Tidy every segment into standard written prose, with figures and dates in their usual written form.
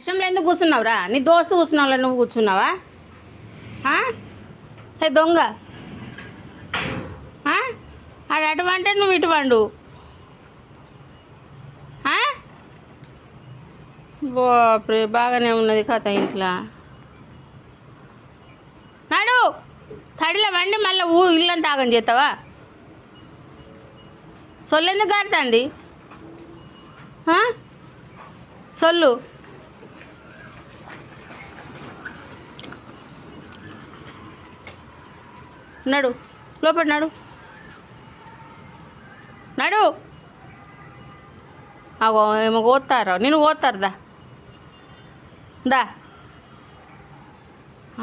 వర్షంలో ఎందుకు కూర్చున్నావురా? నీ దోస్తు కూర్చున్నావురా, నువ్వు కూర్చున్నావా? హే దొంగ, ఆడు అటువంటి నువ్వు ఇటువంటి. బాప్రే, బాగానే ఉన్నది కథ ఇంట్లో. నాడు తడిలో వండి మళ్ళీ ఇల్లంతా ఆగం చేస్తావా? సొల్లు ఎందుకు కారుతుంది? సొల్లు నడు, లోపల నడు, నడు. అగో ఏమో కోస్తారా? నేను కోస్తారు దా దా.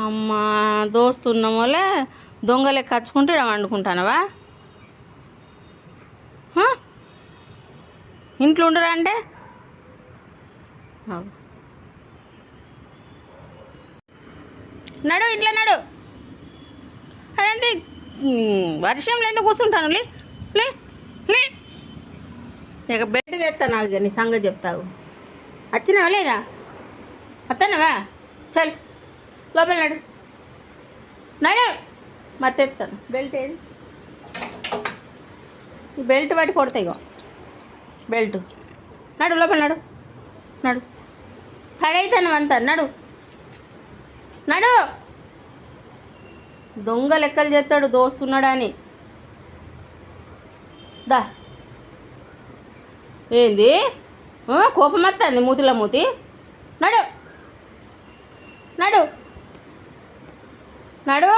అమ్మా, దోస్తున్నాం వాళ్ళే దొంగలే కచ్చుకుంటే వండుకుంటానవా? ఇంట్లో ఉండరా అంటే నడు, ఇంట్లో నడు. అదేంటి వర్షంలో ఎందుకు కూర్చుంటాను? లే లే లే. ఇక బెడ్ తెస్తా, నాకు నీ సంగతి చెప్తావు. వచ్చినావా లేదా? వస్తానవా? చల్ లోపల నడు, నడు. మరి తెస్తాను. బెల్ట్ ఏది? ఈ బెల్ట్ పట్టి కొడతాయి. ఇగో బెల్ట్. నడు లోపల నడు, నడు. తడైతాను అంతా. నడు, నడు. దొంగ లెక్కలు చేస్తాడు దోస్తున్నాడని. దా. ఏంది కోపం వస్తుంది మూతిలో మూతి? నడు, నడు, నడు.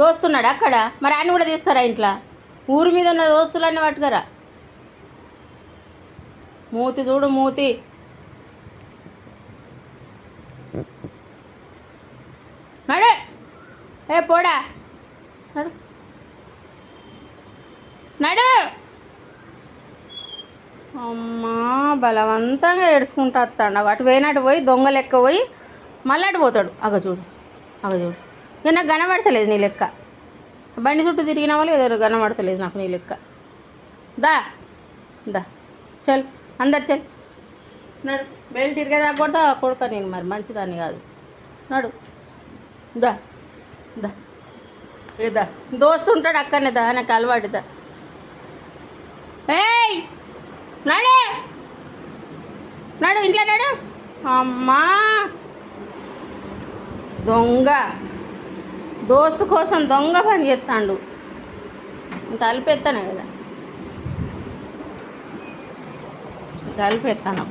దోస్తున్నాడు అక్కడ, మరి ఆయన కూడా తీసుకురా ఇంట్లో. ఊరి మీద ఉన్న దోస్తులన్నీ పట్టుకరా. మూతి చూడు, మూతి. నడు, ఏ పోడా, నడు, నడు. అమ్మా, బలవంతంగా ఏడ్చుకుంటా వస్తాడు. అటు పోయినట్టు పోయి దొంగ లెక్క పోయి మళ్ళీ అటు పోతాడు. అగ చూడు, అగ చూడు. ఇక నాకు కనబడతలేదు నీ లెక్క. బండి చుట్టూ తిరిగిన వాళ్ళు ఏదో కనబడతలేదు నాకు నీ లెక్క. దా దా, చల్ అందరు చల్. నడు, బెల్ట్ తిరిగేదాకా కొడతా కొడుక. నేను మరి మంచిదాన్ని కాదు. నడు, దా దా, ఏదా దోస్తు ఉంటాడు అక్కడనే. దా, నాకు అలవాటుదా. ఏయ్ నడు, నడు, ఇంట్లో నడు. అమ్మా, దొంగ దోస్తు కోసం దొంగ పని చేస్తాడు. తలుపెత్తాను కదా, తలుపెత్తాను.